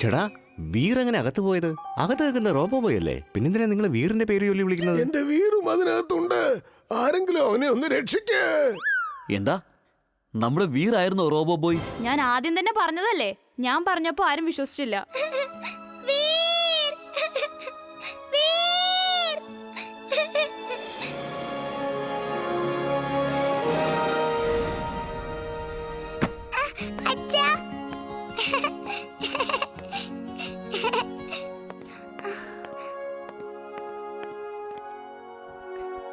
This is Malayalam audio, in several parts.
ചേടാ, വീർ എങ്ങനെ അകത്ത് പോയത്? അകത്ത് നിൽക്കുന്ന റോബോ ബോയ് അല്ലേ? പിന്നെന്തിനാ നിങ്ങൾ വീറിന്റെ പേര് ചൊല്ലി വിളിക്കുന്നത്? എന്റെ വീറും അതിനകത്തുണ്ട്. ആരെങ്കിലും അവനെ ഒന്ന് രക്ഷിക്കേ. എന്താ നമ്മുടെ വീറായിരുന്നോ റോബോ ബോയ്? ഞാൻ ആദ്യം തന്നെ പറഞ്ഞതല്ലേ. ഞാൻ പറഞ്ഞപ്പോ ആരും വിശ്വസിച്ചില്ല.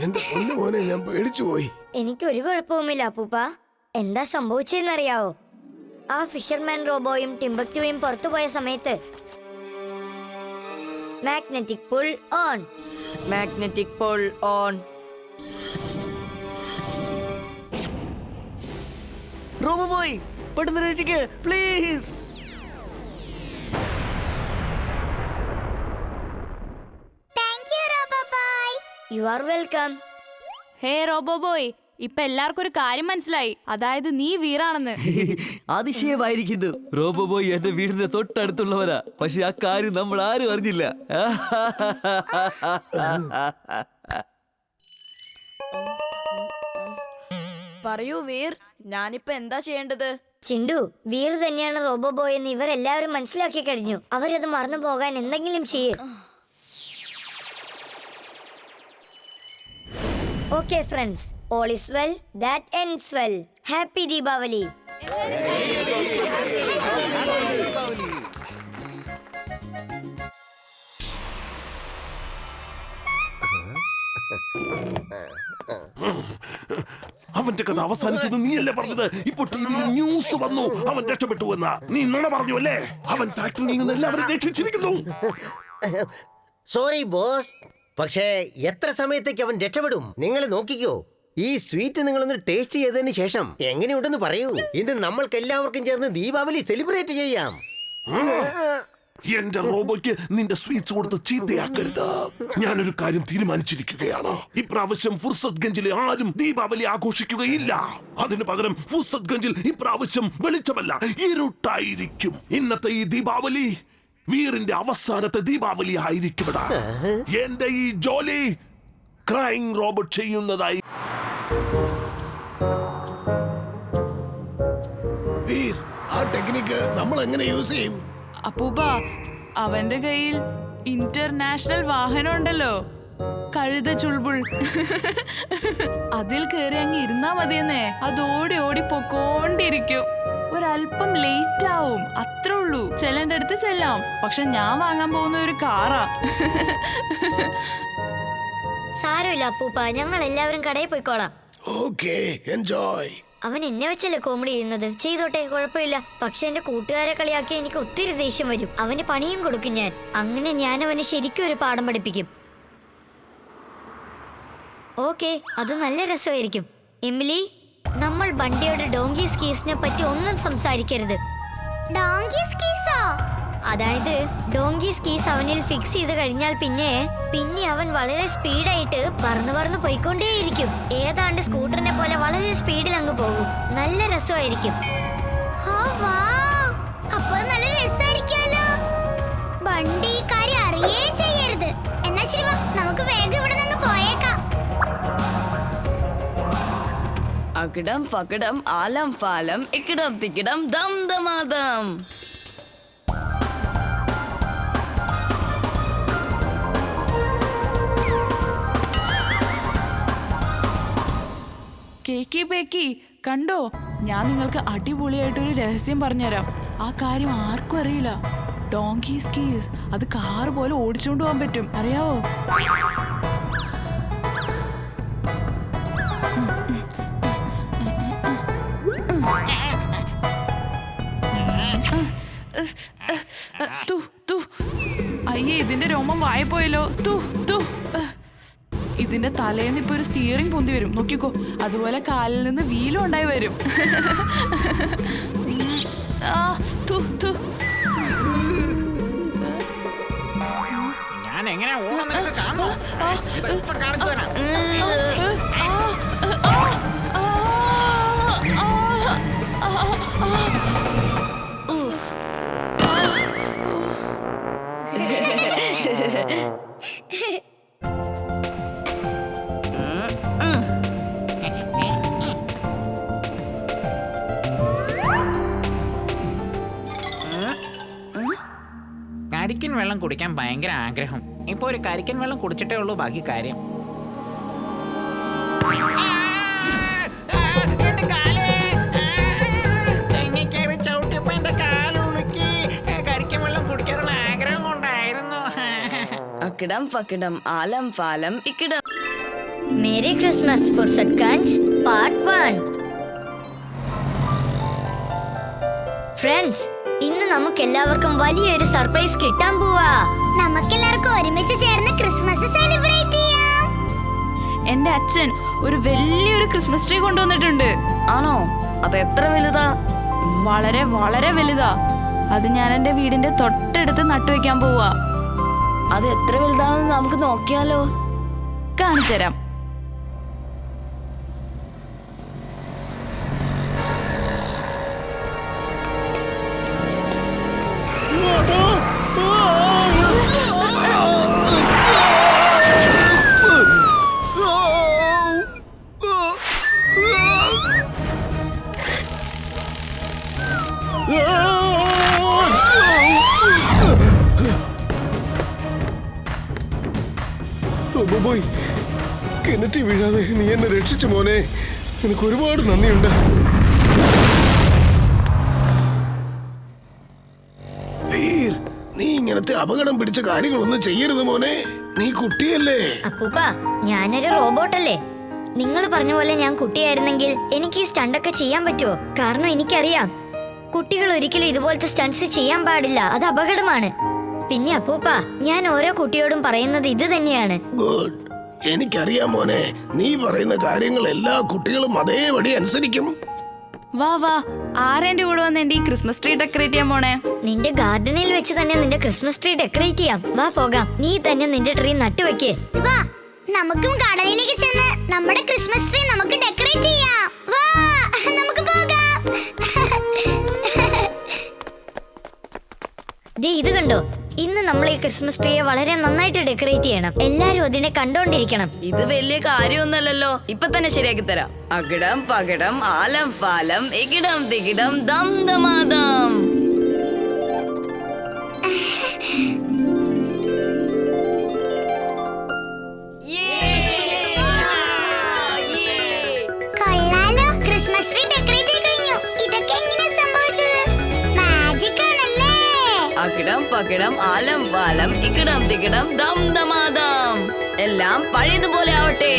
എന്റെ പൊന്നു മോനെ, ഞാൻ പേടിച്ചു പോയി. എനിക്കൊരു കുഴപ്പവുമില്ല അപ്പൂപ്പ. എന്താ സംഭവിച്ചെന്നറിയാവോ? ആ ഫിഷർമാൻ റോബോയും ടിംബക്ടുവും പുറത്തുപോയ സമയത്ത് magnetic pull on. Magnetic pull on. Robo Boy പെട്ടെന്ന് രക്ഷിക്ക് please. You are welcome. Hey Robo Boy, ഇപ്പൊ എല്ലാവർക്കും ഒരു കാര്യം മനസ്സിലായി. അതായത് നീ വീറാണെന്ന്. അതിശയമായിരിക്കുന്നു. റോബോ ബോയ് എന്റെ വീടിന്റെ തൊട്ടടുത്തുള്ളവരാ. പക്ഷെ ആ കാര്യം നമ്മൾ ആരും അറിഞ്ഞില്ല. പറയൂ വീർ, ഞാനിപ്പോ എന്താ ചെയ്യേണ്ടത്? ചിണ്ടു, വീർ തന്നെയാണ് റോബോ ബോയ് എന്ന് ഇവരെല്ലാവരും മനസ്സിലാക്കി കഴിഞ്ഞു. അവരത് മറന്നു പോകാൻ എന്തെങ്കിലും ചെയ്യേ. Okay friends, all is well that ends well. Happy Deepavali. അവന്റെ കഥ അവസാനിച്ചത് നീയല്ലേ പറഞ്ഞത്? ഇപ്പൊ ടിവിയിൽ ന്യൂസ് വന്നു അവൻ രക്ഷപ്പെട്ടു എന്ന്. നീ നുണ പറഞ്ഞു അല്ലേ? അവൻ ഫാക്ടറിയിൽ നിന്ന് എല്ലാവരും രക്ഷിച്ചിരിക്കുന്നു. സോറി ബോസ്, പക്ഷേ എത്ര സമയത്തേക്ക് അവൻ രക്ഷപ്പെടും? നിങ്ങൾ നോക്കിക്കോ. ഈ സ്വീറ്റ് നിങ്ങളൊന്ന് ടേസ്റ്റ് ചെയ്തതിന് ശേഷം എങ്ങനെയുണ്ടെന്ന് പറയൂ. ഇത് നമ്മൾക്ക് എല്ലാവർക്കും ചേർന്ന് ദീപാവലി സെലിബ്രേറ്റ് ചെയ്യാം. എന്റെ റോബോയ്ക്ക് നിന്റെ സ്വീറ്റ്സ് കൊടുത്ത് ചീത്തയാക്കരുത്. ഞാനൊരു കാര്യം തീരുമാനിച്ചിരിക്കുകയാണ്. ഇപ്രാവശ്യം ഫുർസത് ഗഞ്ചിലെ ആരും ദീപാവലി ആഘോഷിക്കുകയില്ല. അതിനു പകരം ഫുർസത് ഗഞ്ചിൽ ഇപ്രാവശ്യം വെളിച്ചമല്ല, ഇരുട്ടായിരിക്കും. ഇന്നത്തെ ഈ ദീപാവലി വീറിന്റെ അവസാനത്തെ ദീപാവലി ആയിരിക്കുമെടാ. എന്റെ ഈ ജോലി ക്രൈം റോബോട്ട് ചെയ്യുന്നതായി. വീർ, ആ ടെക്നിക്ക് നമ്മൾ എങ്ങനെ യൂസ് ചെയ്യും? അപ്പൂപ്പ, അവന്റെ കയ്യിൽ ഇന്റർനാഷണൽ വാഹനം ഉണ്ടല്ലോ, കഴുത ചുൾബുൾ. അതിൽ കയറി അങ്ങ് ഇരുന്നാ മതിയെന്നേ. അത് ഓടി ഓടി പൊക്കോണ്ടിരിക്കും. ഒരല്പം ലേറ്റ് ആവും, അത്രേ ഉള്ളൂ. ചെല്ലേണ്ട അടുത്ത് ചെല്ലാം. പക്ഷെ ഞാൻ വാങ്ങാൻ പോകുന്ന ഒരു കാറാ. സാരമില്ല അപ്പൂപ്പ, ഞങ്ങൾ എല്ലാവരും കടയിൽ പോയിക്കോളാം. Okay, enjoy. അവൻ എന്നെ വെച്ചല്ലേ കോമഡി ചെയ്യുന്നത്. ചെയ്തോട്ടെ, കുഴപ്പമില്ല. പക്ഷെ എന്റെ കൂട്ടുകാരെ കളിയാക്കി എനിക്ക് ഒത്തിരി ദേഷ്യം വരും. അവന് പണിയും കൊടുക്കും ഞാൻ. അങ്ങനെ ഞാൻ അവന് ശരിക്കും ഒരു പാഠം പഠിപ്പിക്കും. ഓക്കെ, അത് നല്ല രസമായിരിക്കും. എമിലി, നമ്മൾ ബണ്ടിയോട് ഡോങ്കി സ്കീസിനെ പറ്റി ഒന്നും സംസാരിക്കരുത്. അതായത് ഡോങ്കി സ്കീസ് അവനിൽ ഫിക്സ് ചെയ്ത് കഴിഞ്ഞാൽ പിന്നെ അവൻ വളരെ സ്പീഡായിട്ട് പറന്ന് പോയിക്കൊണ്ടേയിരിക്കും. ഏതാണ്ട് സ്കൂട്ടറിനെ പോലെ വളരെ സ്പീഡിൽ അങ്ങ് പോകും. നല്ല രസമായിരിക്കും. ബണ്ടി കാര്യം അറിയേ ചെയ്യരുത്. എന്നാ ശരി, വാ, നമുക്ക് വേഗം ഇവിടെ നിന്ന് പോയേക്കാം. അകിടം പകിടം ആലം ഫാലം ഇക്കിടം തിക്കിടം ദം ദമാദം. കേക്കി പേക്കി കണ്ടോ? ഞാൻ നിങ്ങൾക്ക് അടിപൊളിയായിട്ടൊരു രഹസ്യം പറഞ്ഞുതരാം. ആ കാര്യം ആർക്കും അറിയില്ല. ഡോങ്കി സ്കീസ് അത് കാറ് പോലെ ഓടിച്ചോണ്ട് പോകാൻ പറ്റും, അറിയാവോ? അയ്യേ, ഇതിന്റെ രോമം വായപ്പോയല്ലോ. ഇതിന്റെ തലേന്ന് ഇപ്പൊ ഒരു സ്റ്റിയറിംഗ് പൊന്തി വരും, നോക്കിക്കോ. അതുപോലെ കാലിൽ നിന്ന് വീലും ഉണ്ടായി വരും. ഞാൻ എങ്ങനെ ഓടുന്നത് കാണോ? ഇതൊക്കെ കാണിച്ചു തരാം. കരിക്കൻ വെള്ളം കുടിക്കാൻ ഭയങ്കര ആഗ്രഹം. ഇപ്പൊ ഒരു കരിക്കൻ വെള്ളം കുടിച്ചിട്ടേ ഉള്ളൂ ബാക്കി കാര്യം. അക്കിടം ഫക്കിടം ആലം ഫാലം ഇക്കിടം. Merry Christmas Fursatganj part 1. Friends, ഇന്ന് നമുക്ക് എല്ലാവർക്കും വലിയൊരു സർപ്രൈസ് കിട്ടാൻ പോവാ. നമുക്കെല്ലാവർക്കും ഒരുമിച്ച് ചേർന്ന് ക്രിസ്മസ് സെലിബ്രേറ്റ് ചെയ്യാം. എന്റെ അച്ഛൻ ഒരു വലിയൊരു ക്രിസ്മസ് ട്രീ കൊണ്ടുവന്നിട്ടുണ്ട്. ആണോ? അത് എത്ര വലുതാ? വളരെ വളരെ വലുതാ. അത് ഞാൻ എന്റെ വീടിന്റെ തൊട്ടടുത്ത് നട്ടുവെക്കാൻ പോവാ. അത് എത്ര വലുതാണെന്ന് നമുക്ക് നോക്കിയാലോ? കാണിച്ചുതരാം. കിണറ്റി വീഴാതെ നീ എന്നെ രക്ഷിച്ചു മോനെ. എനിക്ക് ഒരുപാട് നന്ദിയുണ്ട്. നീ ഇങ്ങനത്തെ അപകടം പിടിച്ച കാര്യങ്ങളൊന്നും ചെയ്യരുത് മോനെ. നീ കുട്ടിയല്ലേ. അപ്പൂപ്പ, ഞാനൊരു റോബോട്ടല്ലേ. നിങ്ങൾ പറഞ്ഞ പോലെ ഞാൻ കുട്ടിയായിരുന്നെങ്കിൽ എനിക്ക് ഈ സ്റ്റണ്ടൊക്കെ ചെയ്യാൻ പറ്റുമോ? കാരണം എനിക്കറിയാം, കുട്ടികൾ ഒരിക്കലും ഇതുപോലത്തെ സ്റ്റണ്ട്സ് ചെയ്യാൻ പാടില്ല. അത് അപകടമാണ്. പിന്നെ അപ്പൂപ്പ, ഞാൻ ഓരോ കുട്ടിയോടും പറയുന്നത് ഇത് തന്നെയാണ്. ഗുഡ്. എനിക്കറിയാം മോനെ, നീ പറയുന്ന കാര്യങ്ങൾ എല്ലാ കുട്ടികളും അതേപടി അനുസരിക്കും. വാ വാ, ആരെന്റെ കൂടെ വന്ന് എന്റെ ഈ ക്രിസ്മസ് ട്രീ ഡെക്കറേറ്റ് ചെയ്യാൻ പോണേ? നിന്റെ ഗാർഡനിൽ വെച്ച് തന്നെ നിന്റെ ക്രിസ്മസ് ട്രീ ഡെക്കറേറ്റ് ചെയ്യാം. വാ പോകാം. നീ തന്നെ നിന്റെ ട്രീ നട്ടുവെക്ക്. വാ, നമുക്കും ഗാർഡനിലേക്ക് ചെന്ന് നമ്മുടെ ക്രിസ്മസ് ട്രീ നമുക്ക് ഡെക്കറേറ്റ് ചെയ്യാം. വാ, നമുക്ക് പോകാം. ദേ ഇത് കണ്ടോ? ഇന്ന് നമ്മൾ ഈ ക്രിസ്മസ് ട്രീയെ വളരെ നന്നായിട്ട് ഡെക്കറേറ്റ് ചെയ്യണം. എല്ലാരും അതിനെ കണ്ടോണ്ടിരിക്കണം. ഇത് വലിയ കാര്യമൊന്നല്ലല്ലോ. ഇപ്പൊ തന്നെ ശരിയാക്കി തരാം. അകിടം പകിടം ആലം ഫാലം ഇകിടം തികിടം ദം ദമാദം. കൊള്ളാലോ, ക്രിസ്മസ് ട്രീ ഡെക്കറേറ്റ് ചെയ്ത് കഴിഞ്ഞു. ഇതൊക്കെ എങ്ങനെയാ സംഭവിച്ചത്? മാജിക് ആണല്ലേ. അകിടം പകിടം ആലം ഫാലം ഇകിടം തികിടം ദം ദമാദം. എല്ലാം പഴയതുപോലെ ആവട്ടെ.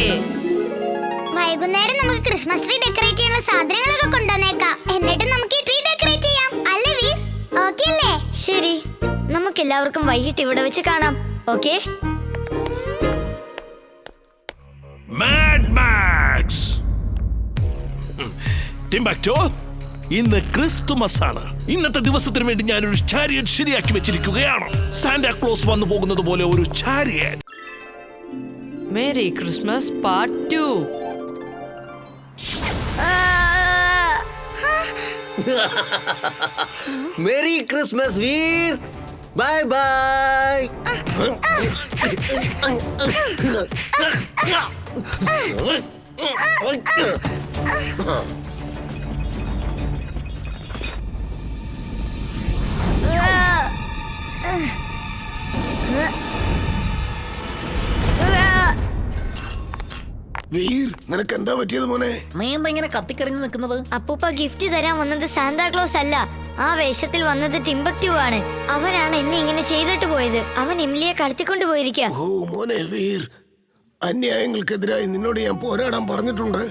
വൈകുന്നേരം നമുക്ക് ക്രിസ്മസ് ട്രീ ഡെക്കറേറ്റ് ചെയ്യാനുള്ള സാധനങ്ങളൊക്കെ കൊണ്ടുവന്നേക്കാം. എന്നിട്ട് നമുക്ക് ഈ ട്രീ ഡെക്കറേറ്റ് ചെയ്യാം. അല്ലേ വീർ? ഓക്കേ അല്ലേ? ശരി, നമുക്ക് എല്ലാവർക്കും വൈകിട്ട് ഇവിടെ വെച്ച് കാണാം. ഓക്കേ? Mad max. ടിംബക്ടോ, ഇന്ന് ക്രിസ്തുമസ് ആണ്. ഇന്നത്തെ ദിവസത്തിന് വേണ്ടി ഞാനൊരു ചാരിയറ്റ് ശരിയാക്കി വെച്ചിരിക്കുകയാണ്. സാന്റാക്ലോസ് വന്നു പോകുന്നത് പോലെ ഒരു chariot. Merry Christmas part 2. Merry Christmas Veer. Bye bye. Veer, നിനക്ക് എന്താ പറ്റിയത് മോനെ? നീ എന്താ ഇങ്ങനെ കത്തിക്കറിഞ്ഞു നിൽക്കുന്നത്? അപ്പൂപ്പ ഗിഫ്റ്റ് തരാൻ വന്നത് സാന്താക്ലോസ് അല്ല. ആ വേഷത്തിൽ വന്നത് ടിംബക്ടു ആണ്. അവനാണ് എന്നെ ഇങ്ങനെ ചെയ്തിട്ട് പോയത്. അവൻ ഇംലിയെ കടത്തിക്കൊണ്ട് പോയിരിക്കുക. ഓ മോനെ വീർ, അന്യായങ്ങൾക്കെതിരായി നിന്നോട് ഞാൻ പോരാടാൻ പറഞ്ഞിട്ടുണ്ട്.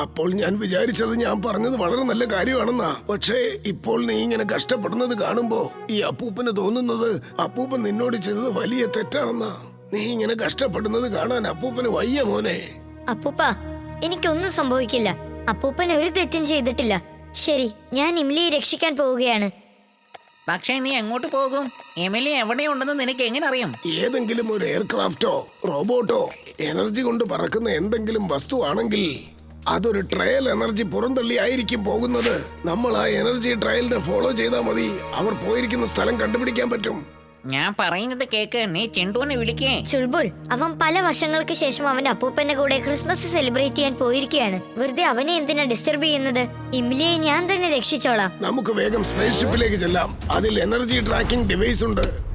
അപ്പോൾ ഞാൻ വിചാരിച്ചത് ഞാൻ പറഞ്ഞത് വളരെ നല്ല കാര്യമാണെന്നാ. പക്ഷേ ഇപ്പോൾ നീ ഇങ്ങനെ കഷ്ടപ്പെടുന്നത് കാണുമ്പോ ഈ അപ്പൂപ്പന് തോന്നുന്നത് അപ്പൂപ്പൻ നിന്നോട് ചെയ്തത് വലിയ തെറ്റാണെന്നാ. നീ ഇങ്ങനെ കഷ്ടപ്പെടുന്നത് കാണാൻ അപ്പൂപ്പന് വയ്യ മോനെ. അപ്പൂപ്പ, എനിക്കൊന്നും സംഭവിക്കില്ല. അപ്പൂപ്പൻ ഒരു തെറ്റും ചെയ്തിട്ടില്ല. ശരി, ഞാൻ ഇംലിയെ രക്ഷിക്കാൻ പോവുകയാണ്. പക്ഷേ നീ എങ്ങോട്ട് പോകും? എമിലി എവിടെയുണ്ടെന്ന് നിനക്ക് എങ്ങനെ അറിയാം? ഏതെങ്കിലും ഒരു എയർക്രാഫ്റ്റോ റോബോട്ടോ എനർജി കൊണ്ട് പറക്കുന്ന എന്തെങ്കിലും വസ്തുവാണെങ്കിൽ അതൊരു ട്രയൽ എനർജി പുറന്തള്ളി ആയിരിക്കും പോകുന്നത്. നമ്മൾ ആ എനർജി ട്രയലിനെ ഫോളോ ചെയ്താൽ മതി. അവർ പോയിരിക്കുന്ന സ്ഥലം കണ്ടുപിടിക്കാൻ പറ്റും. ഞാൻ പറയുന്നത് കേക്ക്, നീ ചിണ്ടുവിനെ വിളിക്കേ. ചുൾബുൾ, അവൻ പല വർഷങ്ങൾക്ക് ശേഷം അവന്റെ അപ്പൂപ്പന്റെ കൂടെ ക്രിസ്മസ് സെലിബ്രേറ്റ് ചെയ്യാൻ പോയിരിക്കുകയാണ്. വെറുതെ അവനെ എന്തിനാ ഡിസ്റ്റർബ് ചെയ്യുന്നത്? ഇംലിയെ ഞാൻ തന്നെ രക്ഷിച്ചോളാം. നമുക്ക് വേഗം സ്പേസ് ഷിപ്പിലേക്ക് ചെല്ലാം. അതിൽ എനർജി ട്രാക്കിംഗ് ഡിവൈസ് ഉണ്ട്.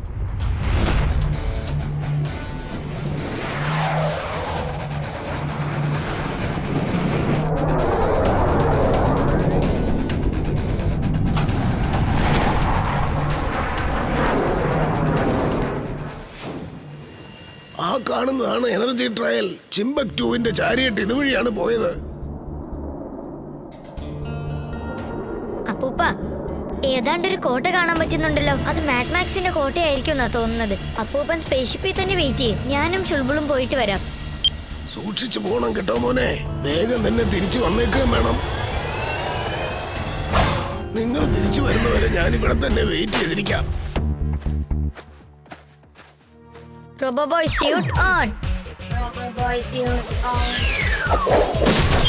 ആ കാണുന്നതാണ് എനർജി ട്രയൽ. ചിംബക്ടൂവിന്റെ ചാരിയറ്റ് ഇതുവഴിയാണ് പോയത്. അപ്പൂപ്പ, ഏതാണ്ടൊരു കോട്ട കാണാൻ പറ്റുന്നുണ്ടല്ലോ. അത് മാഡ്മാക്സിന്റെ കോട്ടയായിരിക്കും എന്നാ തോന്നുന്നത്. അപ്പൂപ്പൻ സ്പേസ്ഷിപ്പിൽ തന്നെ വെയിറ്റ് ചെയ്യും. ഞാനും ചുൾബുളും പോയിട്ട് വരാം. സൂക്ഷിച്ചു പോണം കേട്ടോ മോനെ. വേഗം തന്നെ തിരിച്ചു വന്നേക്കുകയും വേണം. നിങ്ങൾ തിരിച്ചു വരുന്നവരെ ഞാൻ ഇവിടെ തന്നെ wait ചെയ്തിരിക്കാം. Robo Boy suit on. Robo Boy suit on.